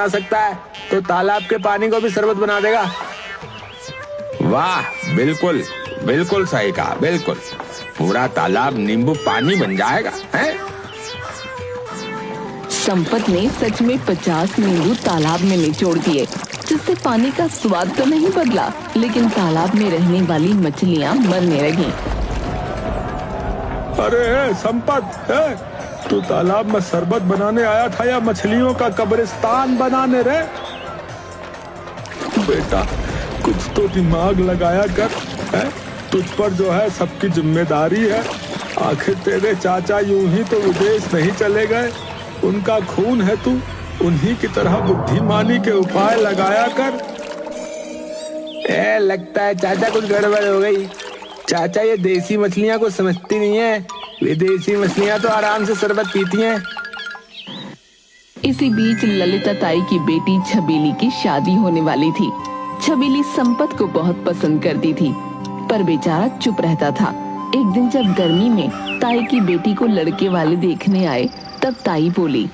बना सकता है तो तालाब के पानी को भी शरबत बना देगा। वाह, बिल्कुल बिल्कुल सही कहा, बिल्कुल। पूरा तालाब नींबू पानी बन जाएगा, हैं? संपत ने सच में 50 नींबू तालाब में निचोड़ दिए, जिससे पानी का स्वाद तो नहीं बदला, लेकिन तालाब में रहने वाली मछलियां मरने लगीं। अरे संपत, तू तालाब में शरबत बनाने आया था या मछलियों का कब्रिस्तान बनाने रे? बेटा, कुछ तो दिमाग लगाया कर, है? तुझ पर जो है सबकी जिम्मेदारी है। आखिर तेरे चाचा यूं ही तो विदेश नहीं चले गए, उनका खून है तू। उन्हीं की तरह बुद्धिमानी के उपाय लगाया कर। लगता है चाचा कुछ गड़बड़ हो गई। चाचा ये देसी मछलियां को समझती नहीं है, विदेशी मछलियां तो आराम से शरबत पीती हैं। इसी बीच ललिता ताई की बेटी छबीली की शादी होने वाली थी। छबीली संपत को बहुत पसंद करती थी, पर बेचारा चुप रहता था। एक दिन जब गर्मी में ताई की बेटी को लड़के वाले देखने आए, तब ताई बोली,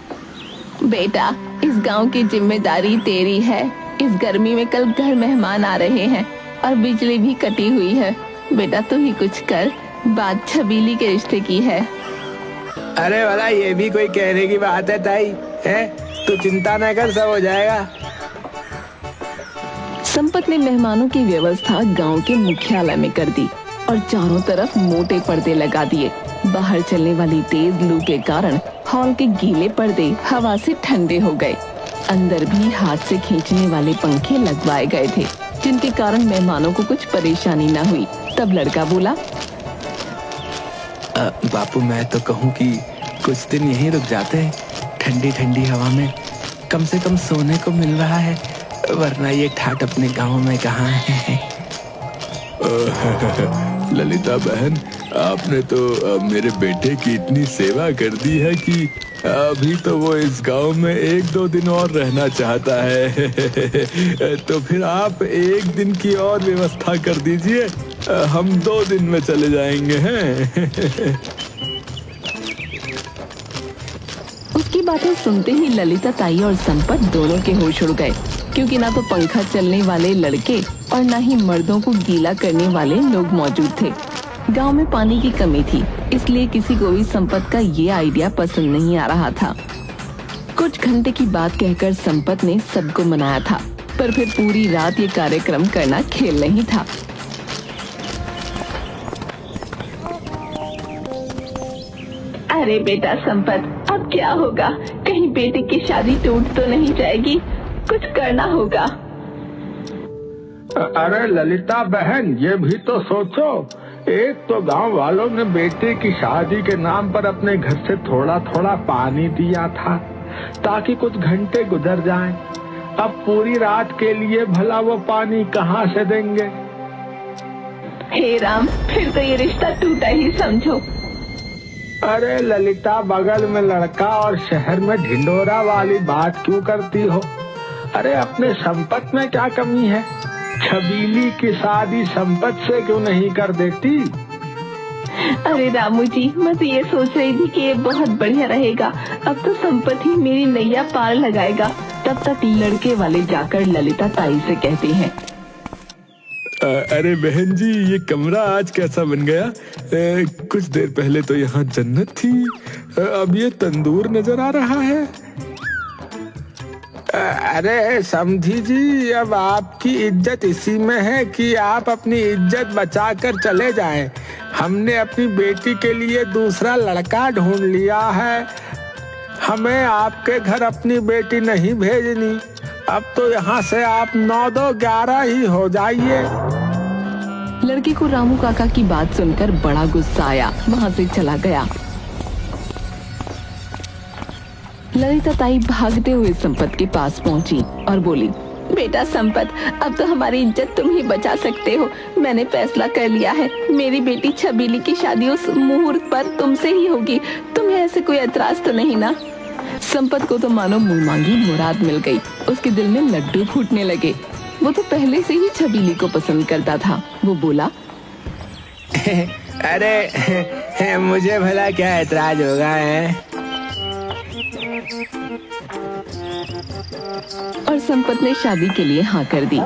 बेटा, इस गांव की जिम्मेदारी तेरी है। इस गर्मी में कल घर मेहमान आ रहे हैं और बिजली भी कटी हुई है। बेटा तू ही कुछ कर, बात छबीली के रिश्ते की है। अरे वाला, ये भी कोई कहने की बात है ताई, है? तू चिंता न कर, सब हो जाएगा। संपत ने मेहमानों की व्यवस्था गांव के मुख्यालय में कर दी और चारों तरफ मोटे पर्दे लगा दिए। बाहर चलने वाली तेज लू के कारण हॉल के गीले पर्दे हवा से ठंडे हो गए। अंदर भी हाथ से खींचने वाले पंखे लगवाए गए थे, जिनके कारण मेहमानों को कुछ परेशानी न हुई। तब लड़का बोला, बापू, मैं तो कहूँ कि कुछ दिन यहीं रुक जाते हैं, ठंडी ठंडी हवा में। कम से कम सोने को मिल रहा है, वरना ये ठाट अपने गांव में कहाँ है। ललिता बहन, आपने तो मेरे बेटे की इतनी सेवा कर दी है कि अभी तो वो इस गांव में 1-2 दिन और रहना चाहता है। तो फिर आप 1 दिन की और व्यवस्था कर दीजिए, हम 2 दिन में चले जाएंगे, हैं? उसकी बातें सुनते ही ललिता ताई और संपत दोनों के होश उड़ गए, क्योंकि ना तो पंखा चलने वाले लड़के और ना ही मर्दों को गीला करने वाले लोग मौजूद थे। गांव में पानी की कमी थी, इसलिए किसी को भी संपत का ये आइडिया पसंद नहीं आ रहा था। कुछ घंटे की बात कहकर संपत ने सबको मनाया था, पर फिर पूरी रात ये कार्यक्रम करना खेल नहीं था। अरे बेटा संपत, अब क्या होगा? कहीं बेटे की शादी टूट तो नहीं जाएगी? कुछ करना होगा। अरे ललिता बहन, ये भी तो सोचो। एक तो गांव वालों ने बेटे की शादी के नाम पर अपने घर से थोड़ा थोड़ा पानी दिया था, ताकि कुछ घंटे गुजर जाएं। अब पूरी रात के लिए भला वो पानी कहाँ से देंगे? हे राम, फिर तो ये रिश्ता टूटा ही समझो। अरे ललिता, बगल में लड़का और शहर में ढिंडोरा वाली बात क्यों करती हो? अरे अपने संपत में क्या कमी है? छबीली की शादी संपत से क्यों नहीं कर देती? अरे रामू जी, मैं तो ये सोच रही थी कि ये बहुत बढ़िया रहेगा। अब तो संपत ही मेरी नैया पार लगाएगा। तब तक लड़के वाले जाकर ललिता ताई से कहते हैं, अरे बहन जी, ये कमरा आज कैसा बन गया? कुछ देर पहले तो यहाँ जन्नत थी, अब ये तंदूर नजर आ रहा है। अरे समझी जी, अब आपकी इज्जत इसी में है कि आप अपनी इज्जत बचाकर चले जाएं। हमने अपनी बेटी के लिए दूसरा लड़का ढूंढ लिया है। हमें आपके घर अपनी बेटी नहीं भेजनी। अब तो यहाँ से आप 9-2-11 ही हो जाइए। लड़के को रामू काका की बात सुनकर बड़ा गुस्सा आया, वहाँ से चला गया। ललिता ताई भागते हुए संपत के पास पहुंची और बोली, बेटा संपत, अब तो हमारी इज्जत तुम ही बचा सकते हो। मैंने फैसला कर लिया है, मेरी बेटी छबीली की शादी उस मुहूर्त पर तुमसे ही होगी। तुम्हें ऐसे कोई एतराज तो नहीं ना? संपत को तो मानो मुंह मांगी मुराद मिल गई। उसके दिल में लड्डू फूटने लगे। वो तो पहले से ही छबीली को पसंद करता था। वो बोला, अरे मुझे भला क्या एतराज होगा है? और संपत ने शादी के लिए हाँ कर दी।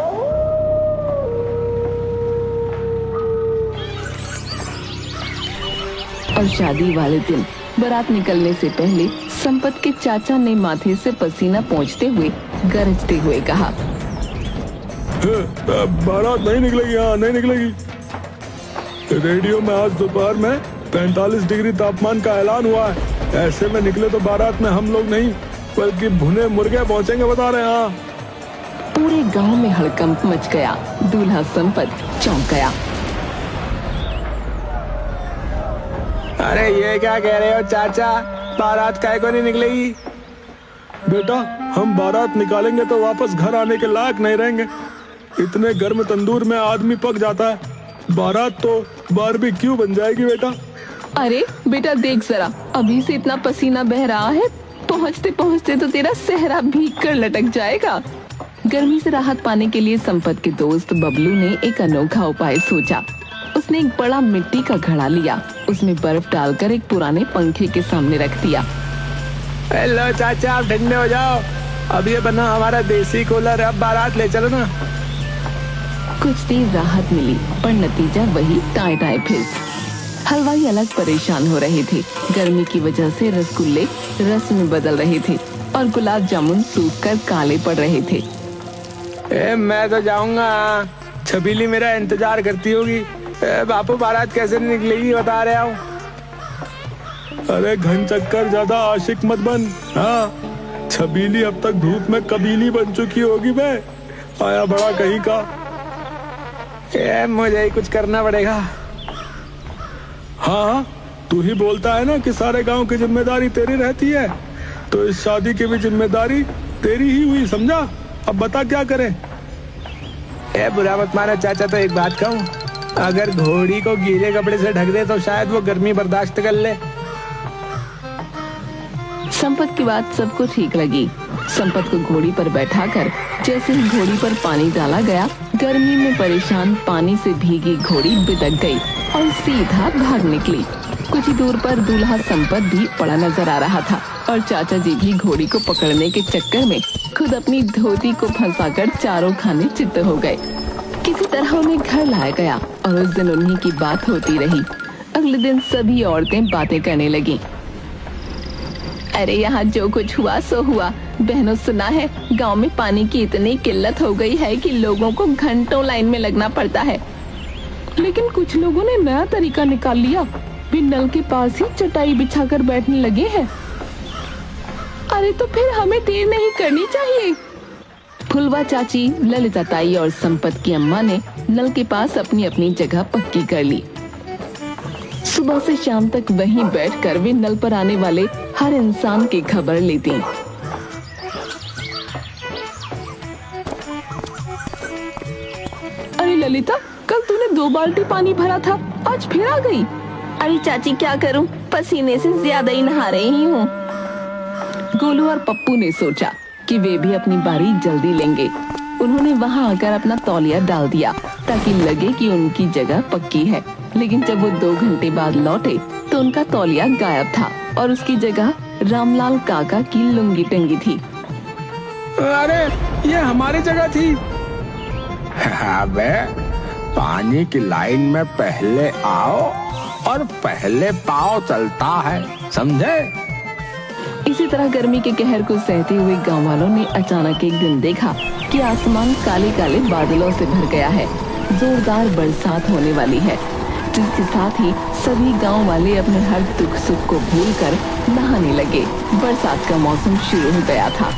और शादी वाले दिन बारात निकलने से पहले संपत के चाचा ने माथे से पसीना पोंछते हुए गरजते हुए कहा, बारात नहीं निकलेगी, हाँ नहीं निकलेगी। रेडियो में आज दोपहर में 45 डिग्री तापमान का ऐलान हुआ है। ऐसे में निकले तो बारात में हम लोग नहीं बल्कि भुने मुर्गे पहुंचेंगे, बता रहे हैं। हाँ, पूरे गांव में हड़कंप मच गया। दूल्हा संपत चौंक गया। अरे ये क्या कह रहे हो चाचा, बारात काहे को नहीं निकलेगी? बेटा हम बारात निकालेंगे तो वापस घर आने के लायक नहीं रहेंगे। इतने गर्म तंदूर में आदमी पक जाता है, बारात तो बारबेक्यू बन जाएगी बेटा। अरे बेटा देख जरा, अभी से इतना पसीना बह रहा है, पहुँचते पहुँचते तो तेरा सेहरा भीग कर लटक जाएगा। गर्मी से राहत पाने के लिए संपत के दोस्त बबलू ने एक अनोखा उपाय सोचा। उसने एक बड़ा मिट्टी का घड़ा लिया, उसमें बर्फ डालकर एक पुराने पंखे के सामने रख दिया। हेलो चाचा, आप ठंडे हो जाओ, अब ये बना हमारा देसी कूलर, अब बारात ले चलो ना। कुछ देर राहत मिली पर नतीजा वही टाई टाई फिर। हलवाई अलग परेशान हो रहे थे। गर्मी की वजह से रसगुल्ले रस में बदल रहे थे और गुलाब जामुन सूख कर काले पड़ रहे थे। मैं तो जाऊंगा, छबीली मेरा इंतजार करती होगी। बापू बारात कैसे नहीं निकलेगी बता रहे हूँ। अरे घन चक्कर ज्यादा आशिक मत बन। हाँ, छबीली अब तक धूप में कबीली बन चुकी होगी। मैं आया बड़ा कहीं का। मुझे ही कुछ करना पड़ेगा। हाँ, तू ही बोलता है ना कि सारे गांव की जिम्मेदारी तेरी रहती है, तो इस शादी की भी जिम्मेदारी तेरी ही हुई, समझा? अब बता क्या करें? बुरा मत मानो चाचा, तो एक बात कहूँ, अगर घोड़ी को गीले कपड़े से ढक दे तो शायद वो गर्मी बर्दाश्त कर ले। संपत की बात सबको ठीक लगी। संपत को घोड़ी पर बैठाकर जैसे ही घोड़ी पर पानी डाला गया, गर्मी में परेशान पानी से भीगी घोड़ी बिदक गई और सीधा भाग निकली। कुछ ही दूर पर दूल्हा संपत भी पड़ा नजर आ रहा था और चाचा जी भी घोड़ी को पकड़ने के चक्कर में खुद अपनी धोती को फंसाकर चारों खाने चित्त हो गए। किसी तरह उन्हें घर लाया गया और उस दिन उन्हीं की बात होती रही। अगले दिन सभी औरतें बातें करने लगी। अरे यहाँ जो कुछ हुआ सो हुआ। बहनों सुना है गांव में पानी की इतनी किल्लत हो गई है कि लोगों को घंटों लाइन में लगना पड़ता है। लेकिन कुछ लोगों ने नया तरीका निकाल लिया, वे नल के पास ही चटाई बिछाकर बैठने लगे हैं। अरे तो फिर हमें देर नहीं करनी चाहिए। फुलवा चाची, ललिता ताई और संपत की अम्मा ने नल के पास अपनी अपनी जगह पक्की कर ली। सुबह से शाम तक वहीं बैठकर वे नल पर आने वाले हर इंसान की खबर लेती। अरे ललिता, कल तूने 2 बाल्टी पानी भरा था, आज फिर आ गई। अरे चाची क्या करूं, पसीने से ज्यादा ही नहा रही हूँ। गोलू और पप्पू ने सोचा कि वे भी अपनी बारी जल्दी लेंगे। उन्होंने वहां आकर अपना तौलिया डाल दिया ताकि लगे कि उनकी जगह पक्की है। लेकिन जब वो 2 घंटे बाद लौटे तो उनका तौलिया गायब था और उसकी जगह रामलाल काका की लुंगी टंगी थी। अरे ये हमारी जगह थी। अबे पानी की लाइन में पहले आओ और पहले पाँव चलता है, समझे? इसी तरह गर्मी के कहर को सहते हुए गांव वालों ने अचानक एक दिन देखा कि आसमान काले काले बादलों से भर गया है। जोरदार बरसात होने वाली है, जिसके साथ ही सभी गांव वाले अपने हर दुख सुख को भूलकर नहाने लगे। बरसात का मौसम शुरू हो गया था।